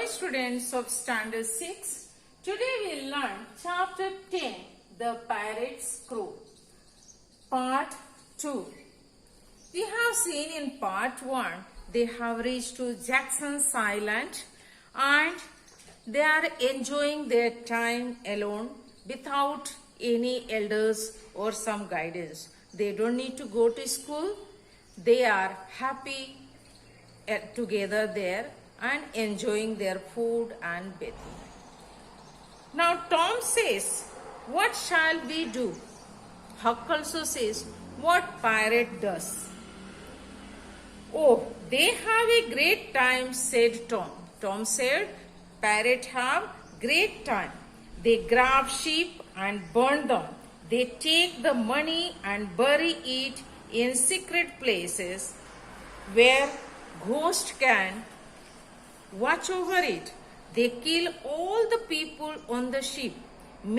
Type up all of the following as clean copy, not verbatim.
students of Standard 6. Today we learn Chapter 10, The Pirate's Crew, Part 2. We have seen in Part 1, they have reached to Jackson's Island and they are enjoying their time alone without any elders or some guidance. They don't need to go to school. They are happy together there and enjoying their food and bathing. Now Tom says, "What shall we do?" Huck also says, "What pirate does?" "Oh, they have a great time," said Tom. Tom said, "Pirate have great time. They grab sheep and burn them. They take the money and bury it in secret places where ghosts can watch over it. They kill all the people on the ship,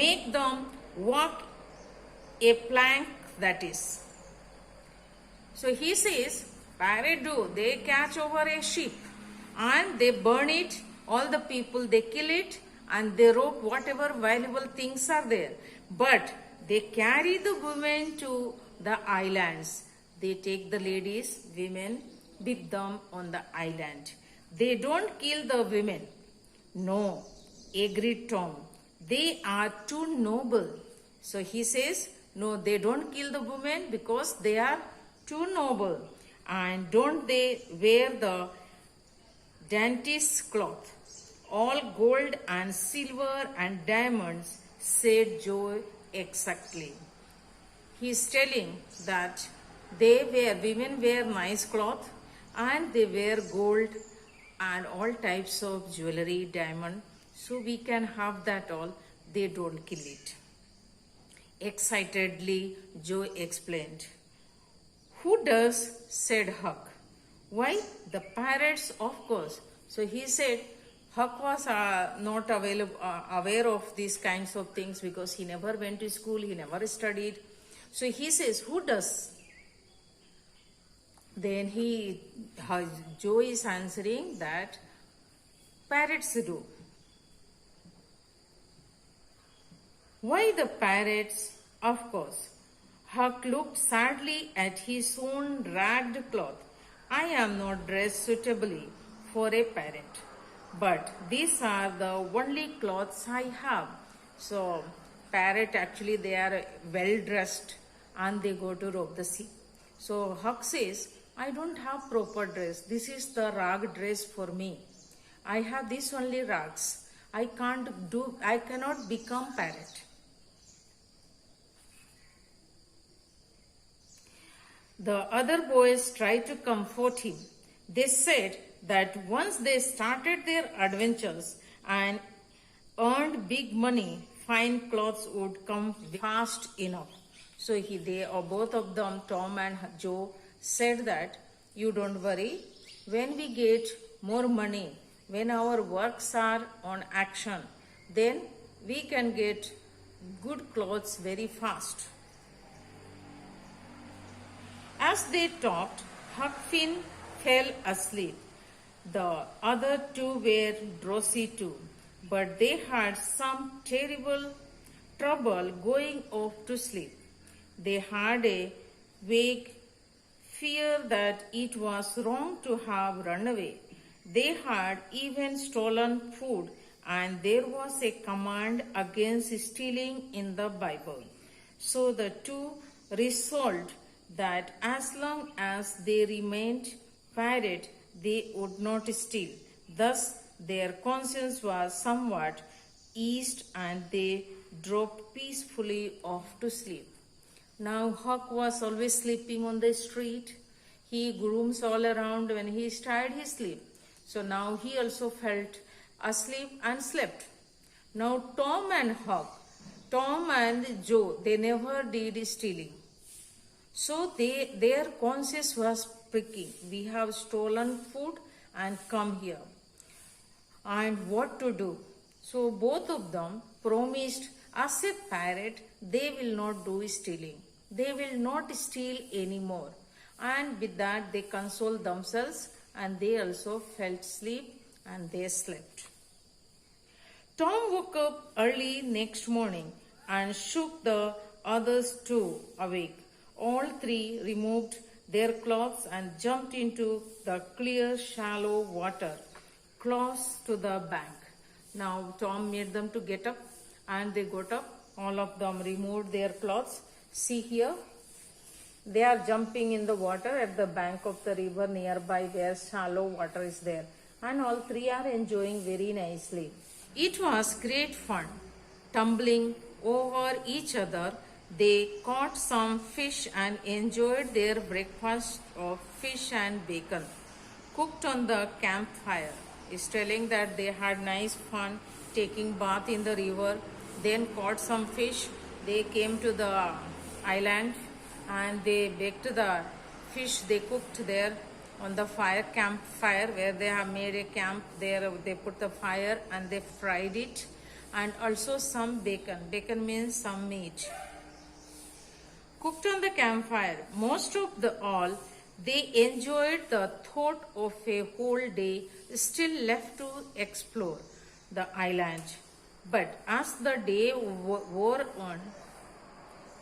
make them walk a plank, that is." So he says, pirate do, they catch over a ship and they burn it, all the people, they kill it and they rope whatever valuable things are there. But they carry the women to the islands. They take the ladies, women with them on the island. They don't kill the women. No, agreed Tom. They are too noble. So he says, no, they don't kill the women because they are too noble. And don't they wear the daintiest cloth, all gold and silver and diamonds, said Joe exactly. He is telling that women wear nice cloth and they wear gold and all types of jewelry, diamond. So we can have that all. They don't kill it. Excitedly, Joe explained. "Who does?" said Huck. "Why, the pirates, of course." So he said Huck was not aware of these kinds of things because he never went to school, he never studied. So he says, "Who does?" Then Joe is answering that pirates do. "Why the pirates? Of course." Huck looked sadly at his own ragged cloth. "I am not dressed suitably for a pirate, but these are the only clothes I have." So pirate actually they are well dressed and they go to rob the sea. So Huck says, "I don't have proper dress. This is the rag dress for me. I have these only rags. I cannot become pirate." The other boys tried to comfort him. They said that once they started their adventures and earned big money, fine clothes would come fast enough. So both of them, Tom and Joe, said that, "You don't worry, when we get more money, when our works are on action, then we can get good clothes very fast." As they talked, Huck Finn fell asleep. The other two were drowsy too, but they had some terrible trouble going off to sleep. They had a vague fear that it was wrong to have run away. They had even stolen food, and there was a command against stealing in the Bible. So the two resolved that as long as they remained pirate, they would not steal. Thus, their conscience was somewhat eased and they dropped peacefully off to sleep. Now Huck was always sleeping on the street. He grooms all around. When he is tired, he sleeps. So now he also felt asleep and slept. Now Tom and Joe, they never did stealing. So their conscience was pricking. We have stolen food and come here. And what to do? So both of them promised as a pirate they will not do stealing. They will not steal anymore. And with that they consoled themselves and they also felt sleep and they slept. Tom woke up early next morning and shook the others two awake. All three removed their clothes and jumped into the clear, shallow water close to the bank. Now Tom made them to get up and they got up. All of them removed their clothes. See here, they are jumping in the water at the bank of the river nearby where shallow water is there. And all three are enjoying very nicely. It was great fun. Tumbling over each other, they caught some fish and enjoyed their breakfast of fish and bacon cooked on the campfire. Is telling that they had nice fun taking bath in the river, then caught some fish. They came to the island and they baked the fish they cooked there on the campfire where they have made a camp there. They put the fire and they fried it, and also some bacon means some meat cooked on the campfire. Most of the all they enjoyed the thought of a whole day still left to explore the island. But as the day wore on,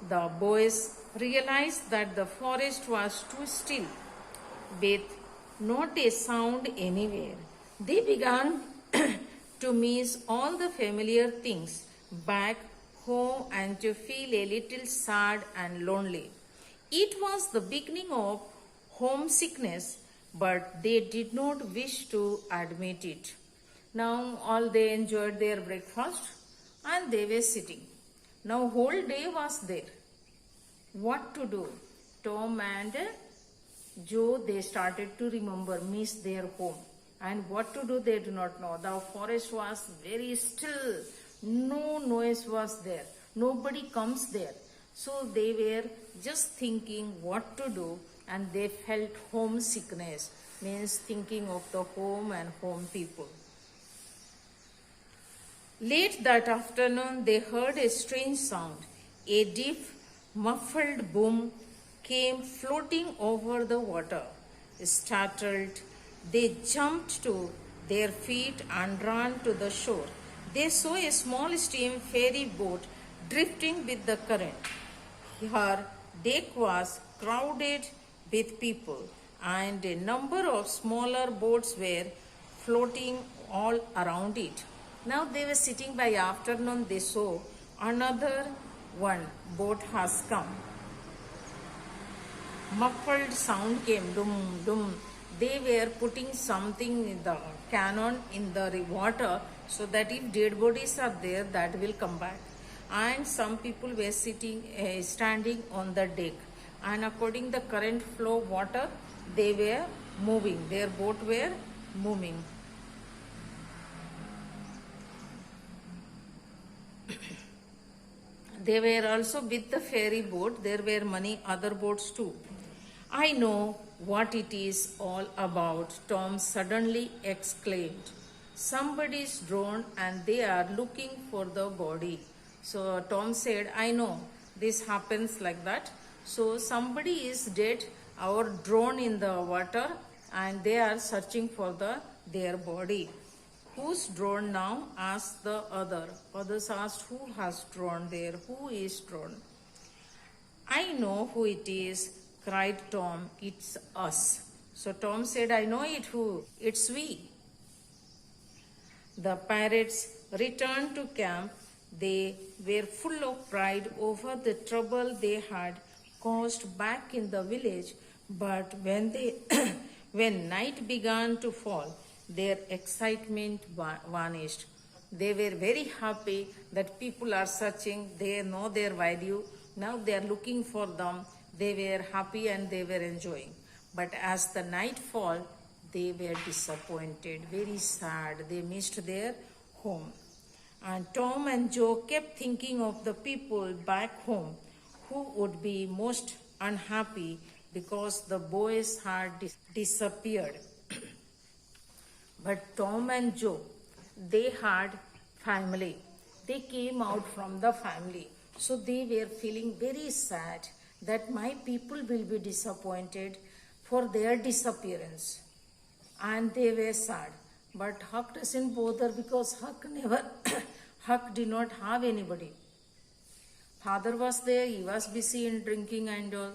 the boys realized that the forest was too still, with not a sound anywhere. They began to miss all the familiar things back home and to feel a little sad and lonely. It was the beginning of homesickness, but they did not wish to admit it. Now all they enjoyed their breakfast and they were sitting. Now whole day was there. What to do? Tom and Joe, they started to miss their home. And what to do, they do not know. The forest was very still. No noise was there. Nobody comes there. So they were just thinking what to do, and they felt homesickness, means thinking of the home and home people. Late that afternoon, they heard a strange sound. A deep, muffled boom came floating over the water. Startled, they jumped to their feet and ran to the shore. They saw a small steam ferry boat drifting with the current. Her deck was crowded with people, and a number of smaller boats were floating all around it. Now they were sitting by afternoon, they saw another one boat has come. Muffled sound came, dum dum. They were putting something in the cannon in the water so that if dead bodies are there, that will come back. And some people were standing on the deck. And according the current flow water, they were moving. Their boat were moving. They were also with the ferry boat. There were many other boats too. I know what it is all about, Tom suddenly exclaimed. Somebody's drowned and they are looking for the body. So Tom said, I know this happens like that. So somebody is dead or drowned in the water and they are searching for their body. Who's drowned now? Asked the other. Others asked, who has drowned there? Who is drowned? I know who it is, cried Tom. It's us. So Tom said, I know it who. It's we. The pirates returned to camp. They were full of pride over the trouble they had caused back in the village. But when night began to fall, their excitement vanished. They were very happy that people are searching. They know their value. Now they are looking for them. They were happy and they were enjoying. But as the night fell, they were disappointed, very sad. They missed their home. And Tom and Joe kept thinking of the people back home who would be most unhappy because the boys had disappeared. But Tom and Joe, they had family. They came out from the family. So they were feeling very sad that my people will be disappointed for their disappearance. And they were sad. But Huck doesn't bother because Huck never Huck did not have anybody. Father was there, he was busy in drinking and all.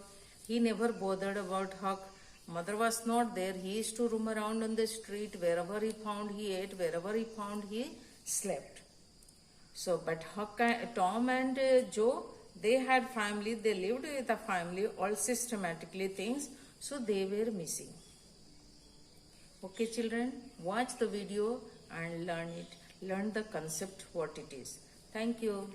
He never bothered about Huck. Mother was not there. He used to roam around on the street. Wherever he found, he ate. Wherever he found, he slept. So, but Huck, Tom and Joe, they had family. They lived with a family, all systematically things. So, they were missing. Okay, children, watch the video and learn it. Learn the concept, what it is. Thank you.